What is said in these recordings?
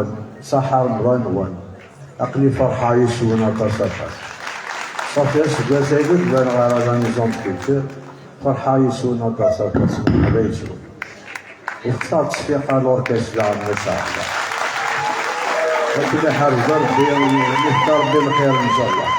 فن سحر رمضان أقلي فرحة يسونا تصفت صافي أسبوع سيدك بان غير نظام كولتور فرحة يسونا تصفت هذا يسوع واختار تصفيق الأوركسترا العامة ساعة لكن حارس ربي نختار بالخير إن شاء الله.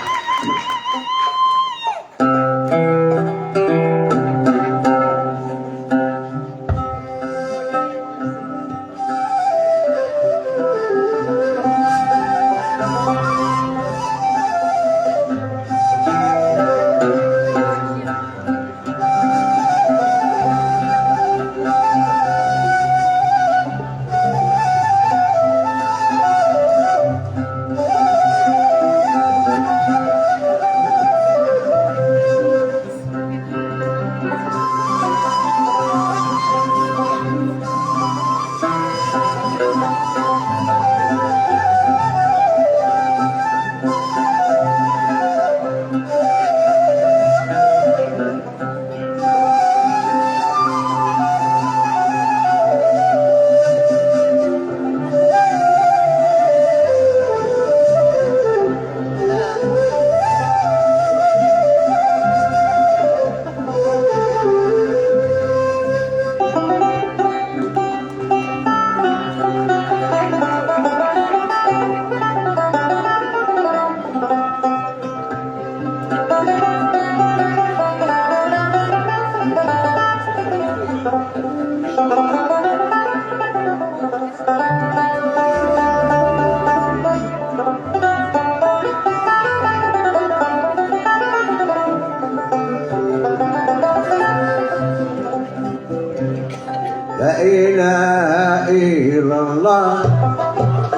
لا إله إلا الله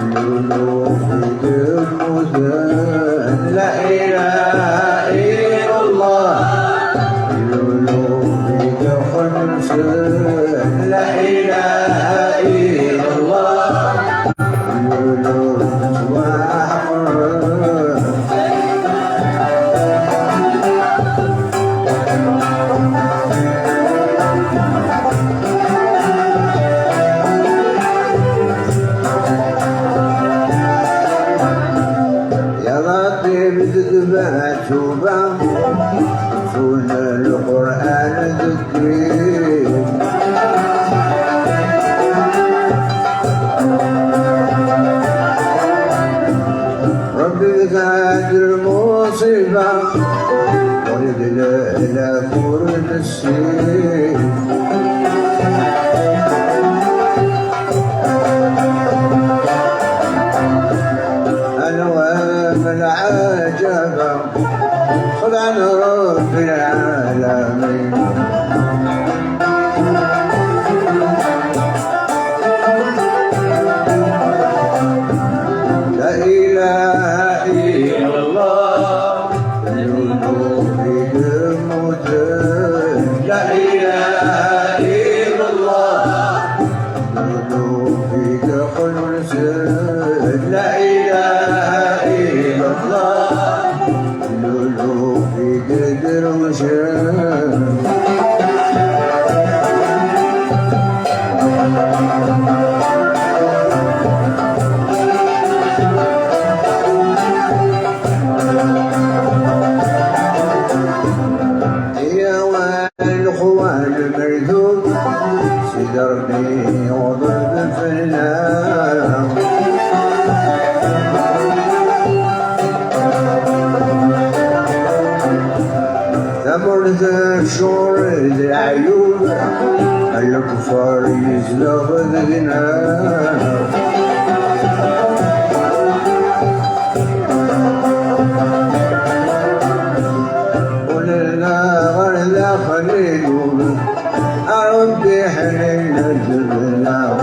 يلوفي المزن لا إله إلا الله يلوفي خمسن لا إله إلا الله يلوفي توبة فون القرآن ذكري ربي قادر مصيبة ولد لا فرد السين أنا ومن عجبا خذ عن رب العالمين لا إله إلا الله يلوفي المدن لا إله إلا الله يلوفي خلصن لا إله إلا الله يلوفي قدر وشان يا والإخوان المرذوب سدرني وضرب في النار ثمرة الشور العيوب الكفار يزلغ الغناء ولله غرلا خليل ربي حنين الجبنا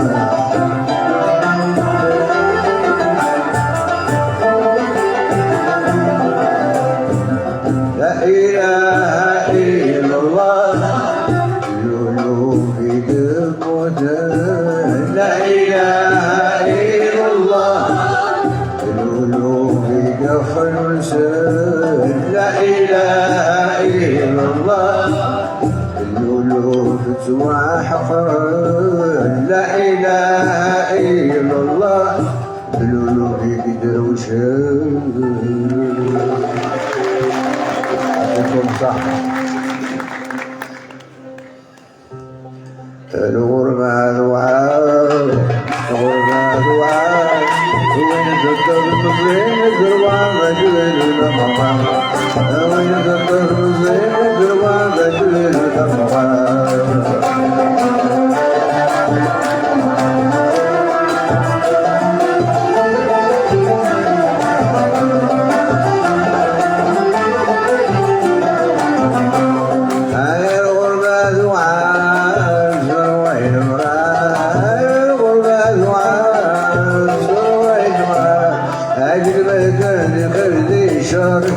لا إله إلا الله يلوفي المدن لا إله إلا الله يلوفي خلصن لا إله إلا الله يلوفي سواح حقا لا إله إلا الله درويش يعطيكم صحة. الغربة دعاء الغربة دعاء وين تقدر مزين الدروان رجل المقام وين تقدر مزين الدروان رجل المقام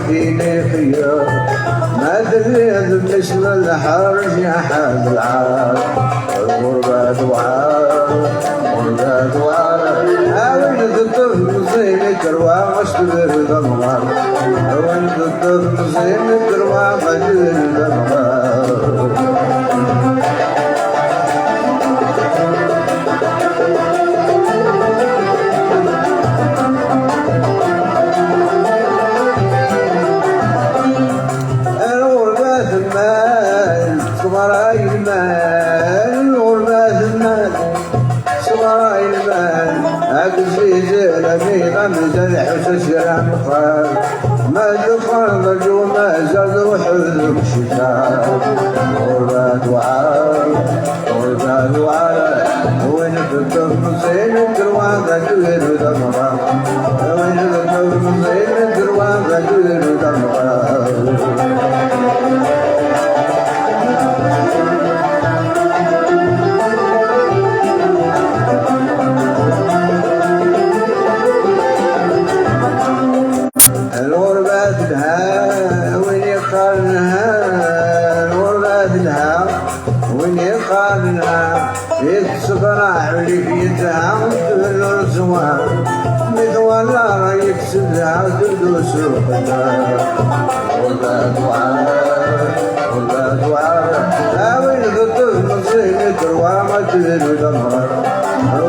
فيني خيار ما دريت مثل الحرج يا حاد العار. الغربة دعاء الغربة دعاء وين الطفل زين الكروى مشتبر ضمغار وين الطفل زين الكروى مشتبر ضمغار. مازال حسس الأنفال ما دخل رجو ما زاد وحذر الشتاء. غربة دعاء غربة دعاء وين الطفل زين الكروى ذاكر ضمغا وين الطفل زين الكروى ذاكر ضمغا. يتصبرع لك يتعاود الرزوان متولى يكسبها تدوس القدر. غربة دعاء غربة دعاء وين الطفل زين الكروى ما تدير دمار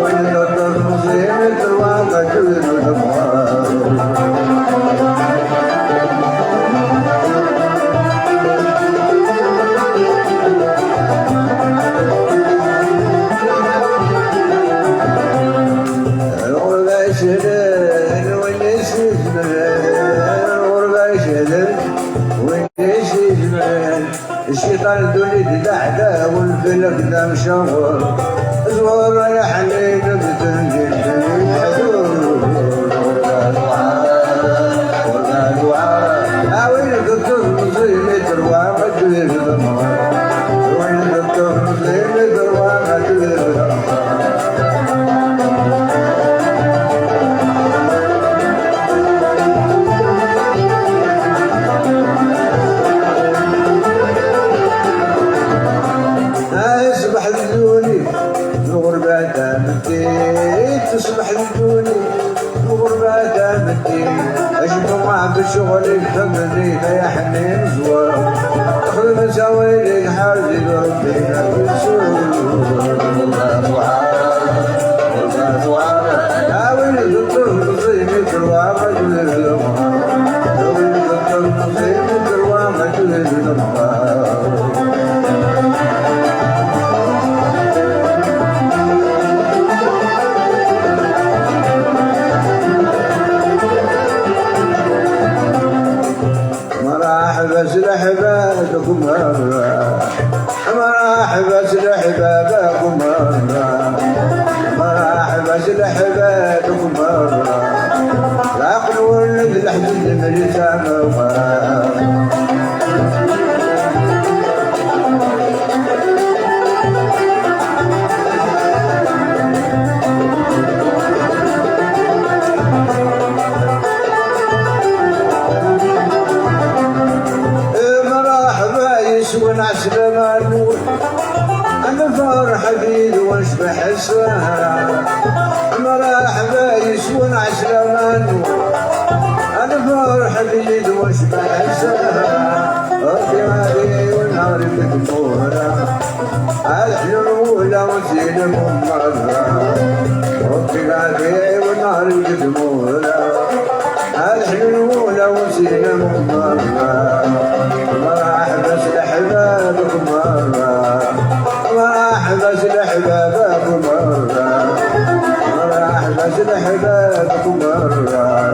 وين الطفل زين الكروى ما تدير دمار. الشيطان دولي دعدا والفلك دا مشغول زور يا حنين بتنجل حدود. غربة دعاء غربة دعاء وين الطفل زين الكروى ما تدير ضمغار وين الطفل زين الكروى ما تدير ضمغار. تصبح لدوني الغربة دامتي اجمع بالشغل يفهمني يا حنين زوار اخذ مساوي الحاجة ربنا بالسوق. غربة دعاء وين الطفل زين الكروى ما تدير دمغار وين الطفل زين الكروى ما تدير دمغار. لحبابكم مرة مرحبا لحبابكم مرة مرحبا لحبابكم مرة العقل ولد الحزن مليتها مرة. ونعسل ما نقول أنا فرح بيد واشبح السهرة مرحبا يسون عسل ما نقول أنا فرح بيد واشبح السهرة. ونار مدمورة الحلول وزين مرة ربي غادي ونار مدمورة الحلول وزين مرة راح بس لحبابك مرة راح بس لحبابك مرة راح بس لحبابك مرة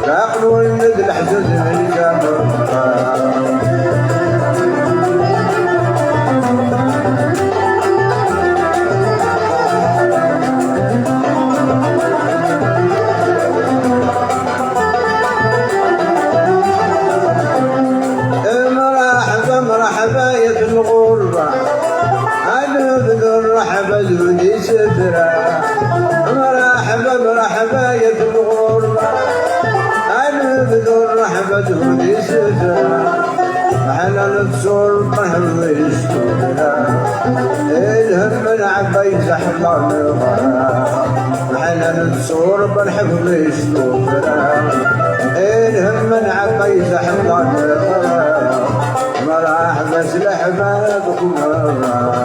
العقل والند الحزن من جمرة مرحبا يا في الغربة أنا بذر رحبا زودي سفرة مرحبا يا في الغربة أنا بذر رحبا زودي سفرة على الصور طهر ويشتورة الهم من عبايز أحلام على الصور بالحب ويشتورة الهم من عبايز أحلام راح بس لحبابك مرة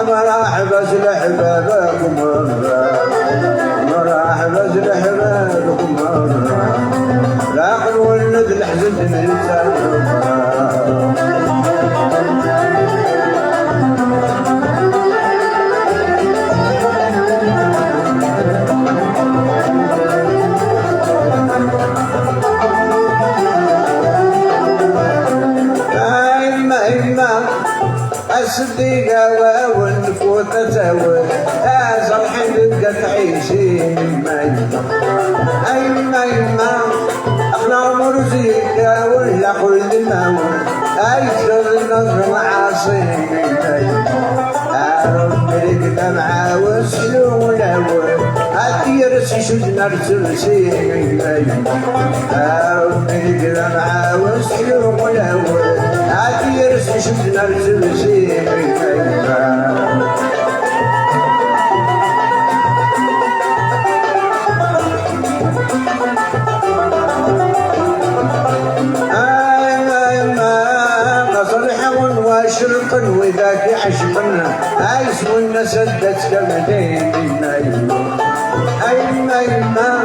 راح بس لحبابك مرة راح بس لحبابك مرة العقل والند الحزن من الصديقة والنفوت تساوي صالحين تبقى تعيشين ما أخلاق مرزيقة ولا كل الموت أيسر النظر معاصين ربي لك دمعة وسلو ولول أديرس شجنا رسلسين ربي لك دمعة وسلو ولول أديرس شجنا رسلسين شرقا وذاك عشقنا عايش والناس سدت كمدين أيما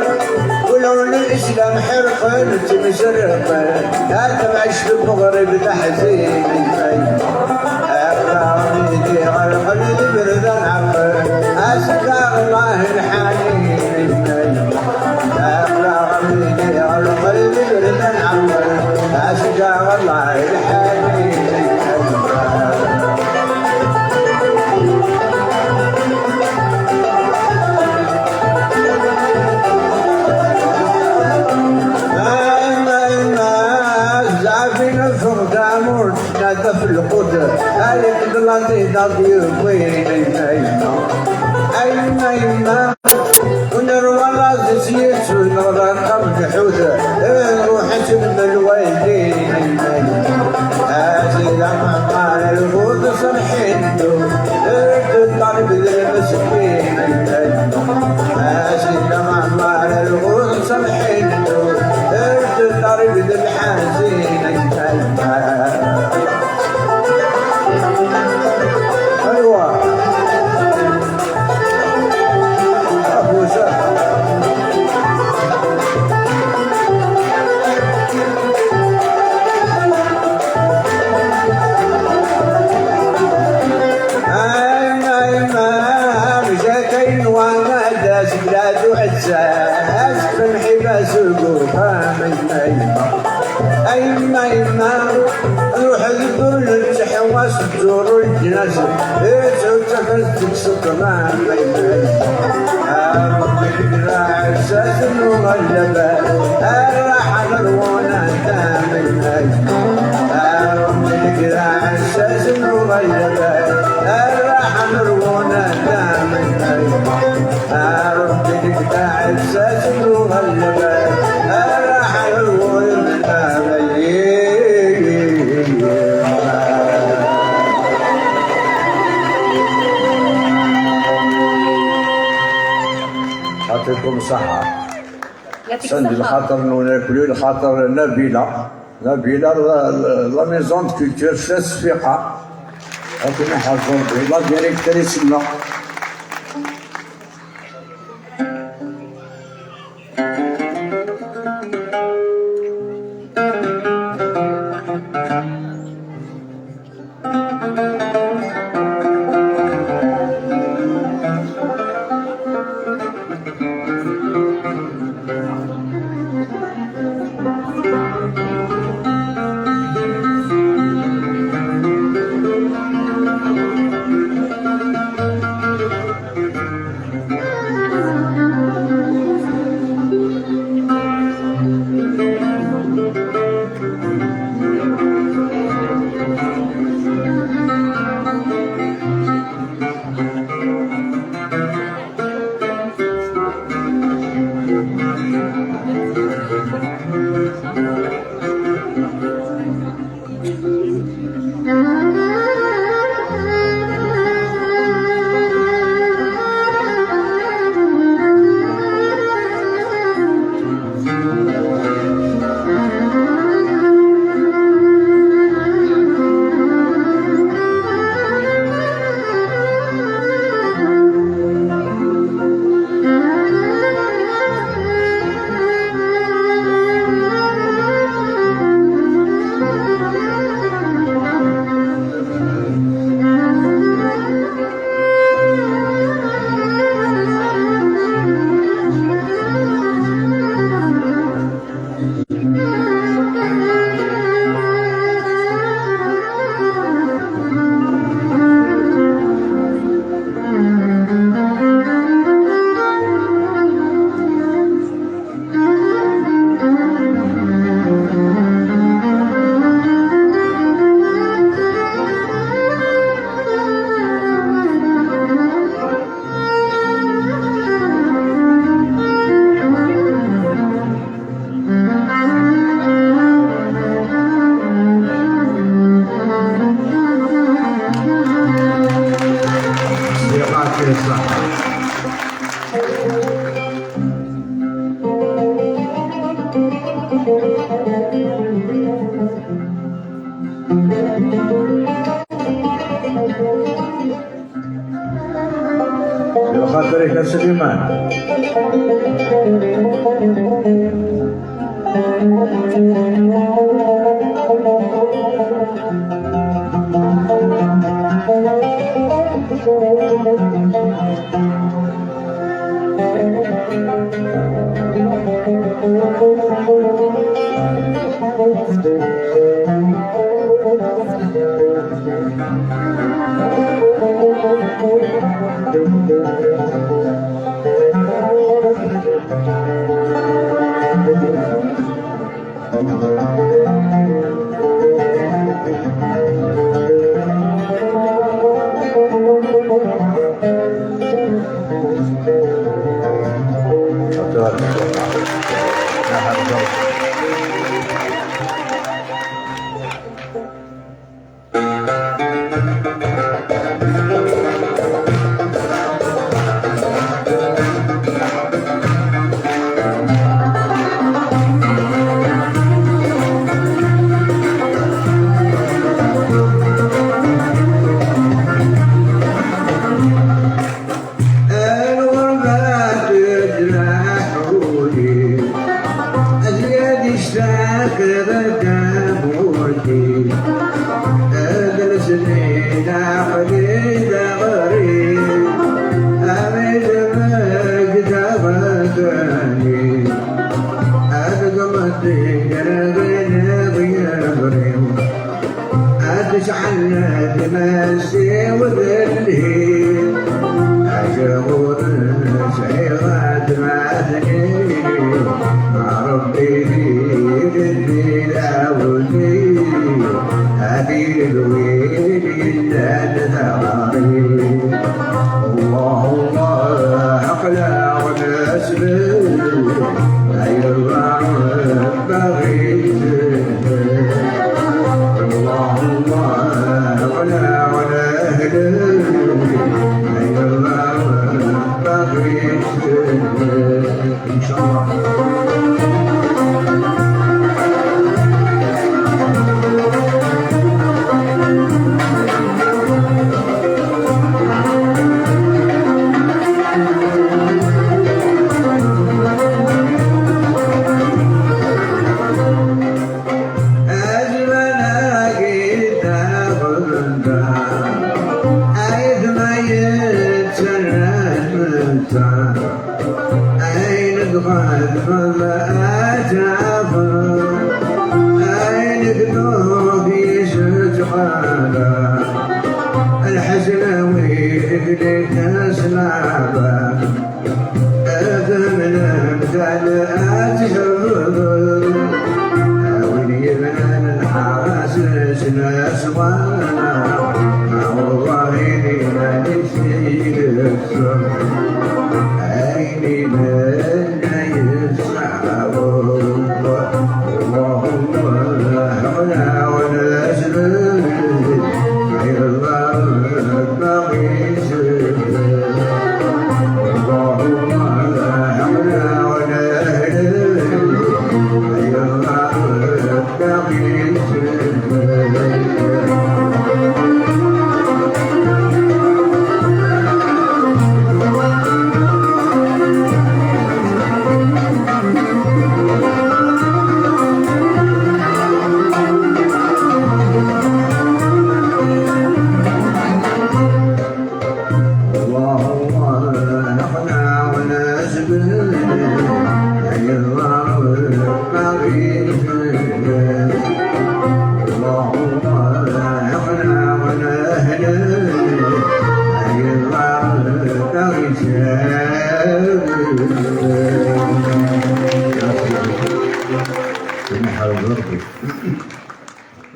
ولون الإسلام حرقا تمسرقا هذا معيش في المغرب تحزين أقرامي غرقا لبرد العقل أسكى الله الحنين أقرامي غرقا لبرد العقل أسكى الله الحنين في القدر عليك بلادي دادي وين أيما ونروى لازيت ونرى قبل حوثة نروح من الوالدين أزيد عمال الغود صرحين الطالب المسكين أزيد عمال الغود صرحين الطالب الحزين أيوة أبو سهل مشاكين وانا داس بلاد وعزاز فنحي باسوقوها من أيما روح الدور للتحواس تزور الجناز تفلتك سطمان ربي الراعي اساس المغلبة الراحة غرونا دامي ربي الراعي اساس المغلبة الراحة غرونا دامي ربي الراعي اساس المغلبة الراحة غرونا دامي يعطيكم الصحة. سند الخاطر ناكلوا الخاطر نبيلة لا بلا لا ميزون دو كولتور في الصفيقة لكن حضر بلا ديريكتريس لا خاطرك يا سليمان إن شاء الله. ناس والله لما نسيت عيني لنا يسعون اللهم لا حول ولا قوة إلا بالله اللهم لا حول ولا قوة إلا بالله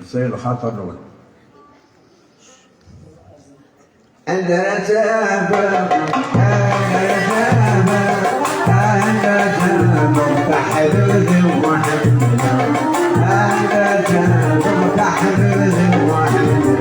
السيد خاطر نقول أنا تابع تحرز وحمد أنا تابع تحرز وحمد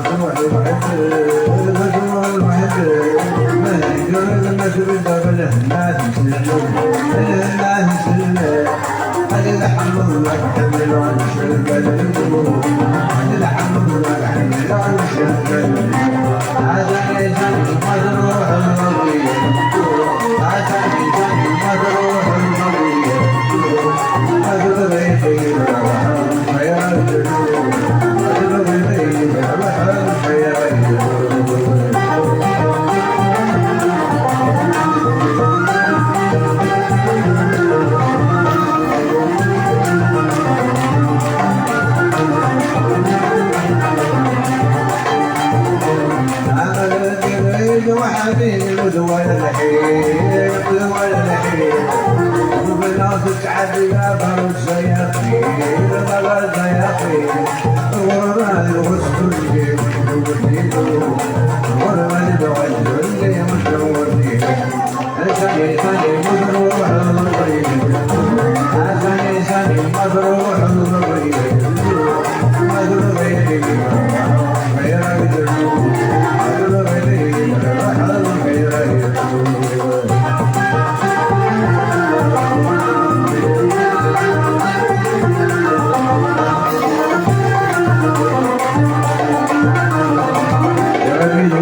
تروح المحب تروح المحب ما يقول لما تبدا بالهنا تسلم الهنا تسلم هذه الحمد لله حمل عن شرق القلوب هذه الحمد لله حمل عن شرق القلوب هذا يجعل مجروح الرضيع هذا يجعل مجروح الرضيع هذا بيتي الرحم يا الجنوب هذا بيتي الرحم يا الجنوب وحبيبي ودول الحين ودول الحين وبناس تعدي بابا الزياقين بابا الزياقين ورمال وسكري وبنيتو ورمال وسكري وبنيتو ثاني ثاني مضروح الضريب ثاني ثاني مضروح الضريب مضروح يا الجنوب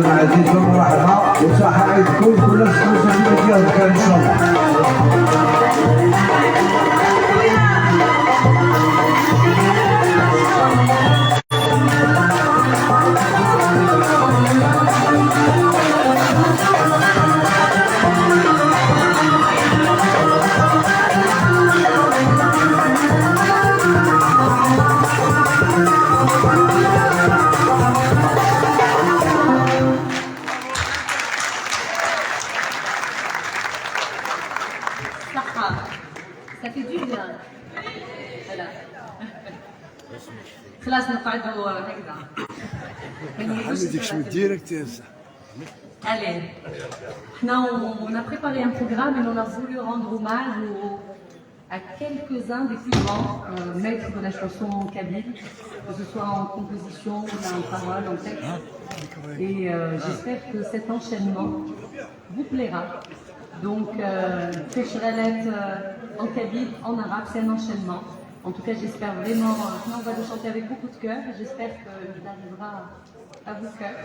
عزيزكم ورحمة وصحة عيدكم كل سنة فيها بخير إن شاء الله. Ça fait du bien. Voilà. خلاص نقعدوا هكذا. حمدك شو ديريكت يا زلمه. Allez, on a préparé un programme et on a voulu rendre hommage à quelques-uns des plus grands maîtres de la chanson kabyle, que ce soit en composition, en parole, en texte. Et j'espère que cet enchaînement vous plaira. Donc, Feshrelet en kabyle, en arabe, c'est un enchaînement. En tout cas, j'espère vraiment. On va le chanter avec beaucoup de cœur et j'espère qu'il arrivera à vos cœurs.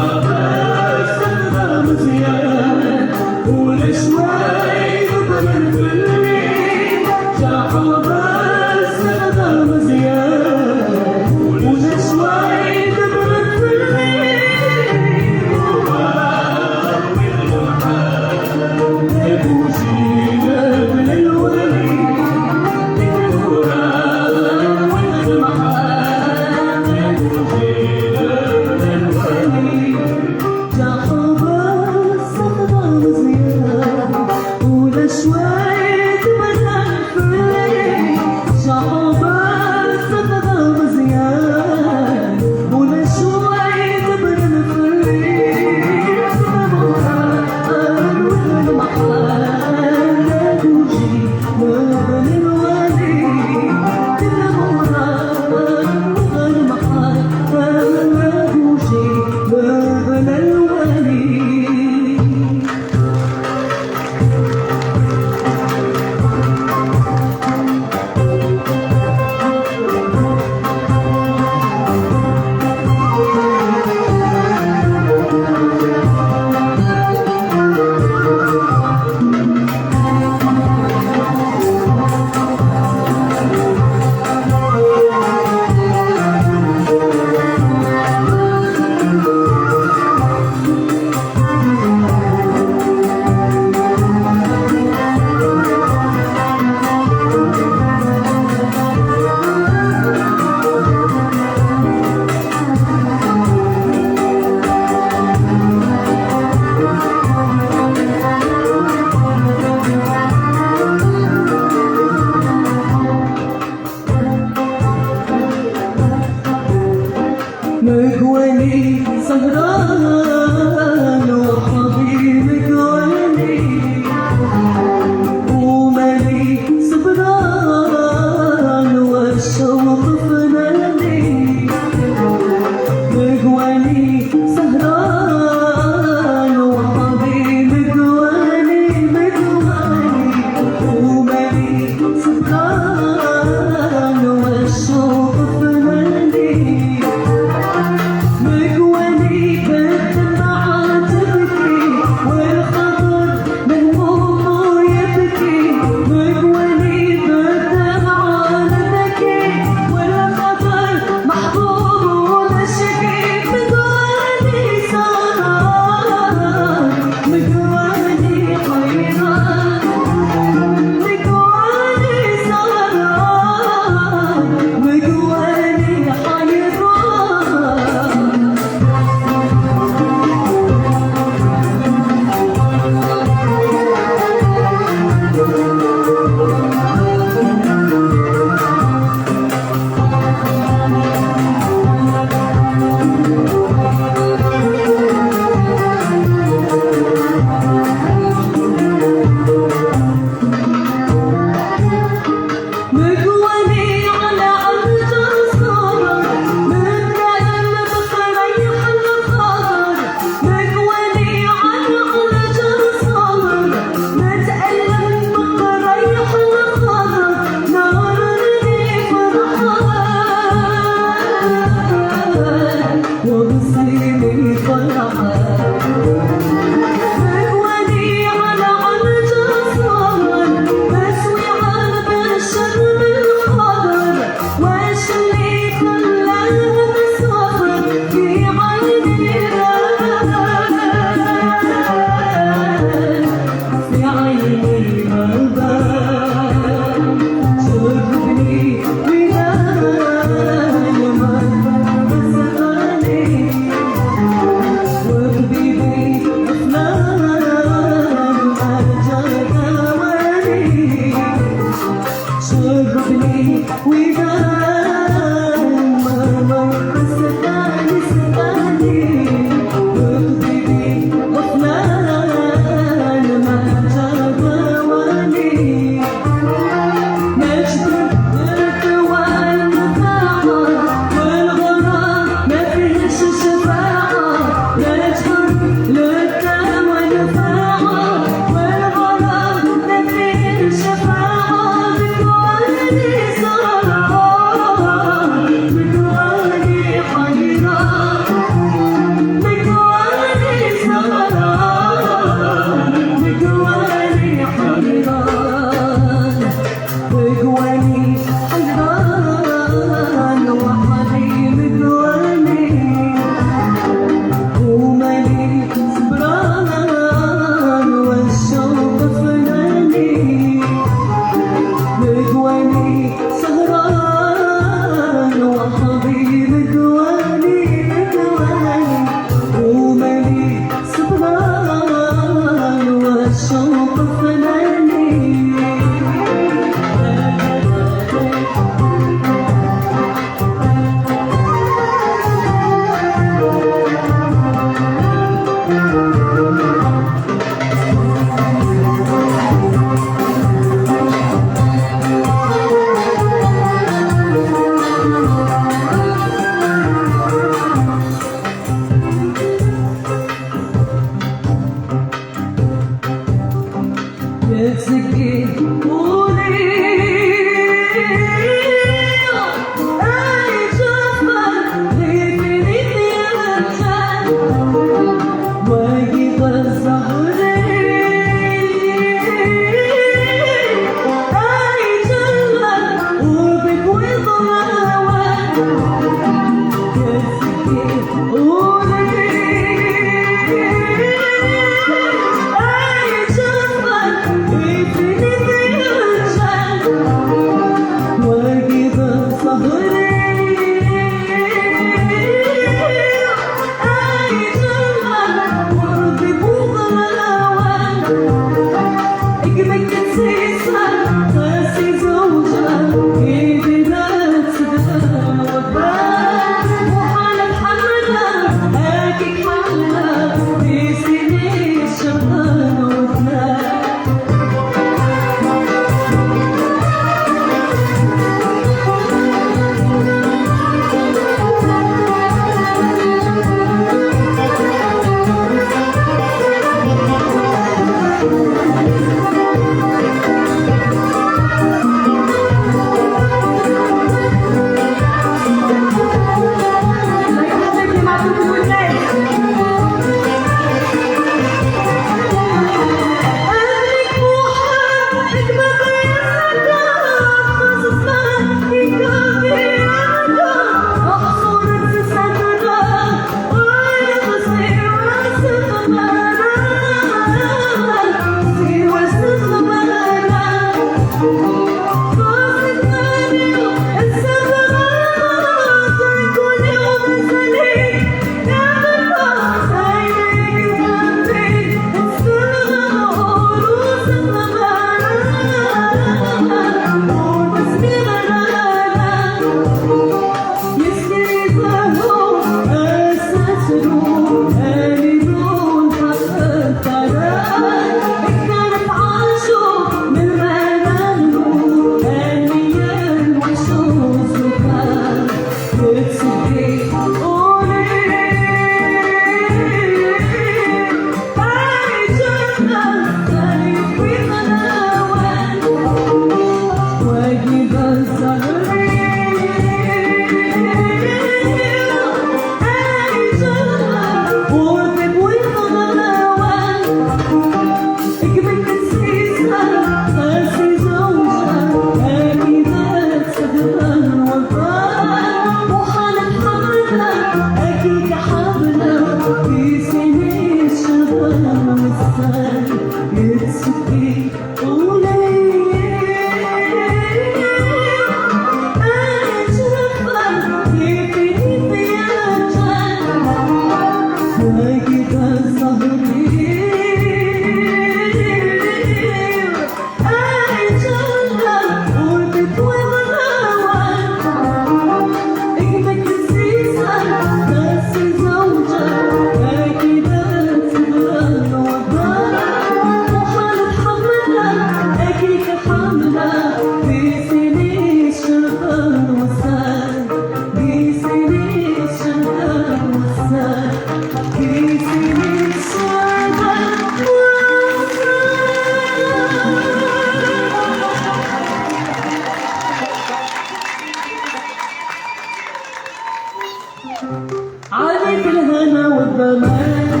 عليك الهنا والضمان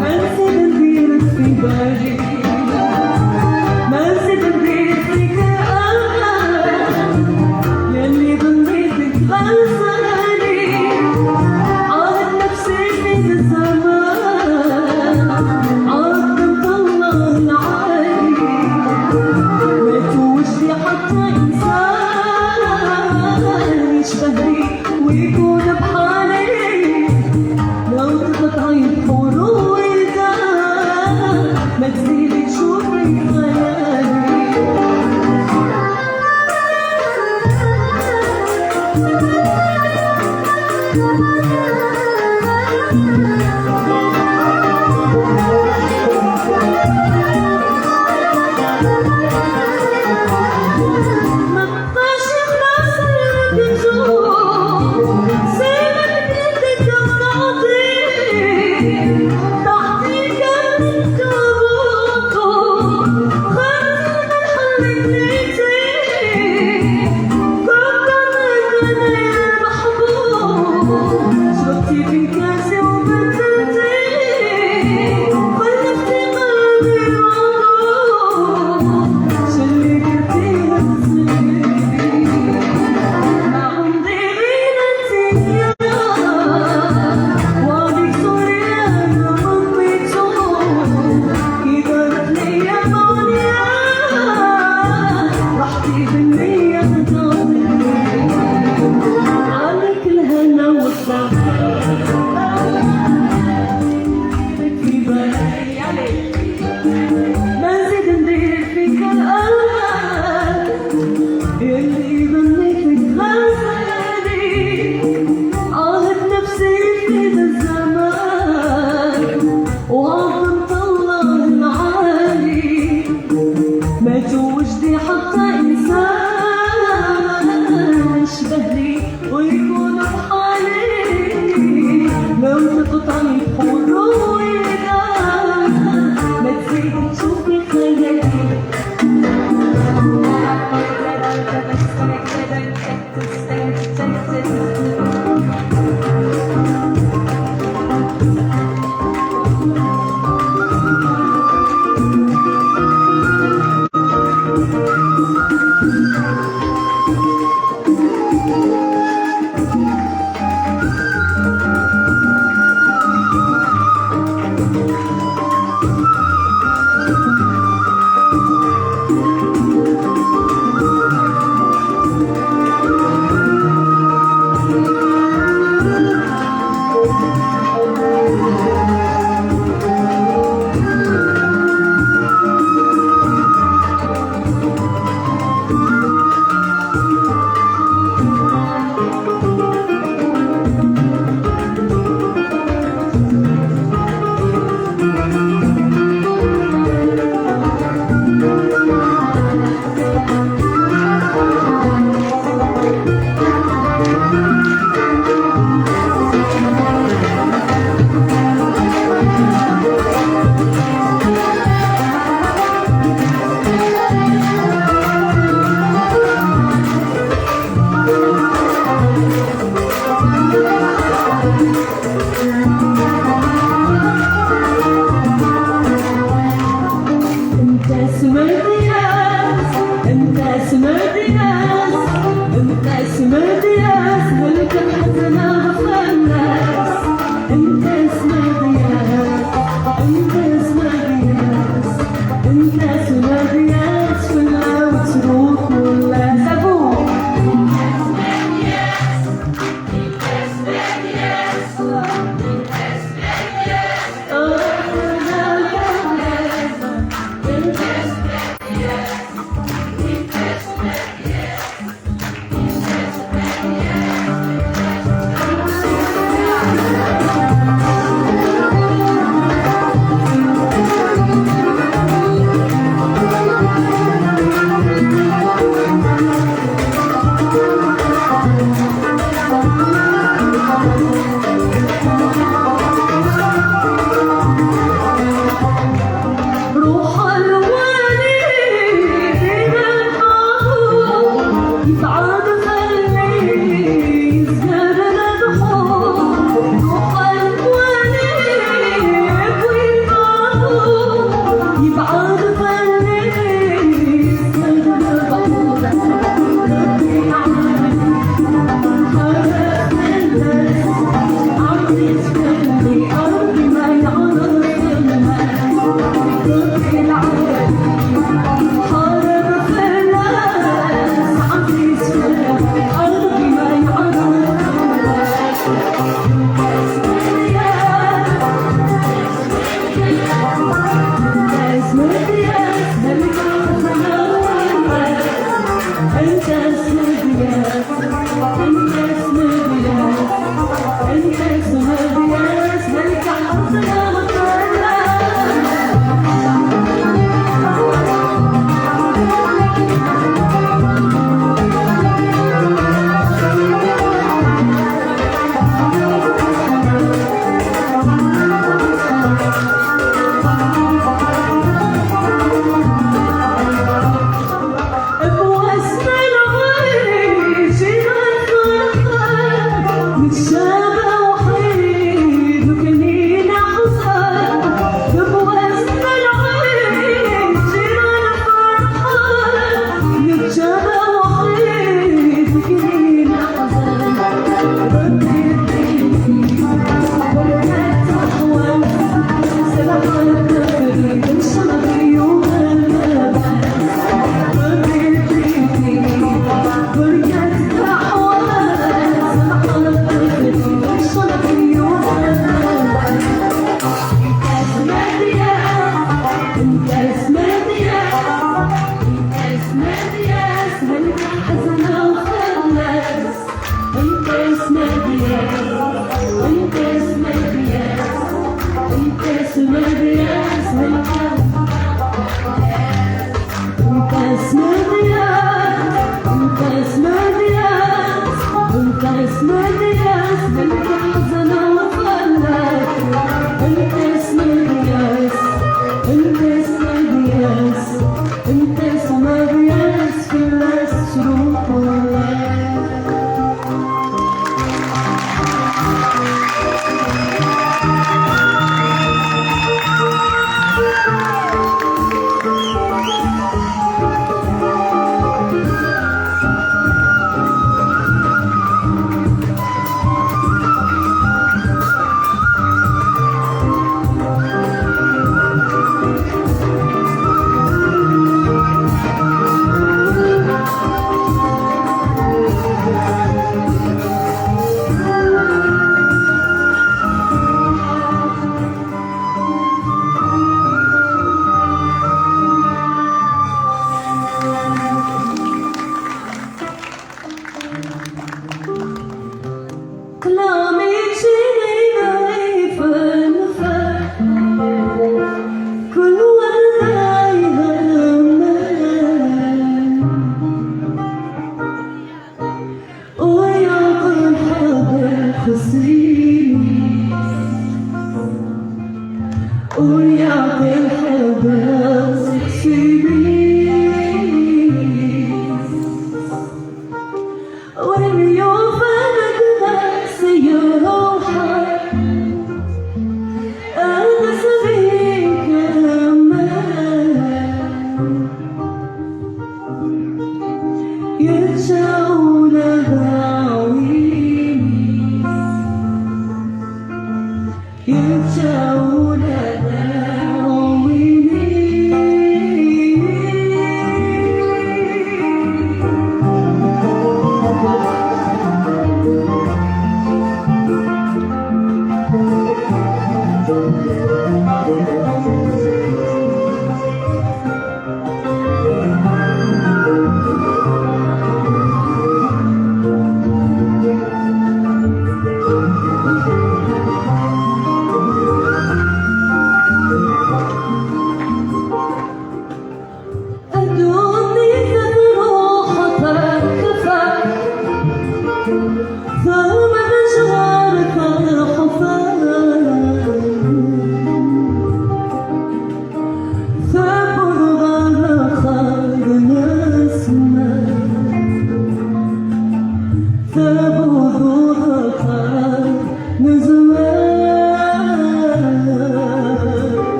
ما نسيت نديرك في بالي ما نسيت ندير فيك الأمان يلي ظنيتك غزالي عاد نفسي في الزمان عاد مطلع العالي ما توجدي حتى إنسان يشبهني ويكون بحالي لو تقطعي بحور وولدان ما تزيدي تشوفي خيالي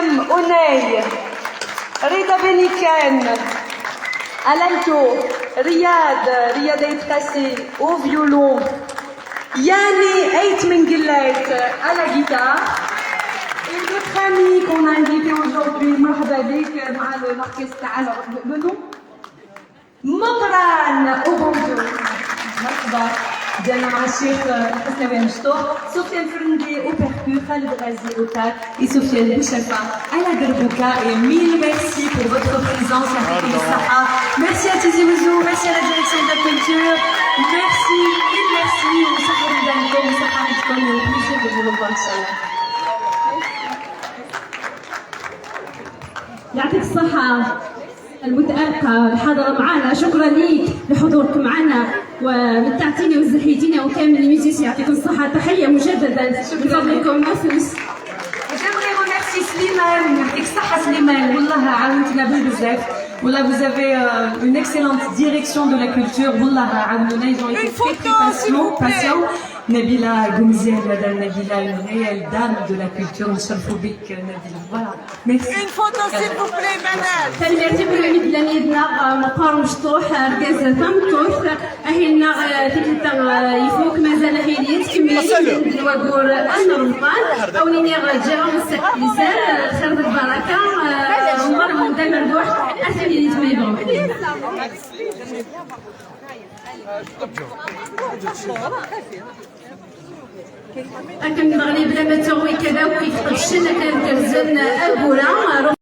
Mariam Onay, Rida Beniken, à l'alto, Riyad Aïtracé au violon, Yani Aïtmenguillet à la guitare, et notre ami qu'on a invité aujourd'hui, Mahbabik, l'orchestre, alors le nom Mokran au banjo. ديالنا مع الشيخ حسناوي مشطوح، سفيان فرندي au percu, Khaled Razi au tac et Sofiane Bouchafa à la garbuka. Et mille merci pour votre présence à Saha. Merci à Tizi Ouzou, merci à la direction de la culture, merci, mille merci au Sahari Danko, au Sahari Danko, et au plaisir de vous revoir, Inch'Allah. يعطيك الصحة المتألقة الحاضرة معنا، شكرا ليك لحضورك معنا ومتعتيني وزحيتيني وكامل الميوزيسيين، يعطيكم الصحة. تحية مجددا بفضلكم نفس. J'aimerais remercier Slimane, يعطيك الصحة Slimane, والله عاونتنا بزاف. Voilà, vous avez une excellente direction de la culture. Wallah, ils ont été très patients. Nabila Goumziel, Madame Nabila, une réelle dame de la culture, une phobique Nabila. Voilà, merci. Une photo s'il vous plaît, madame. كلمة تبرمي بلانيدنا مقار مشطوح ركاز تمكوث أهلنا تكتا يفوك مازال هيليت كمية الوقور النرمقان أو نيني رجاء مسك لسان خير البركة ومرة من دم الروح أثني اللي تميبون أكن نغني بلا ما تغوي كذا وكيف قد شنا كان كرزن أبولا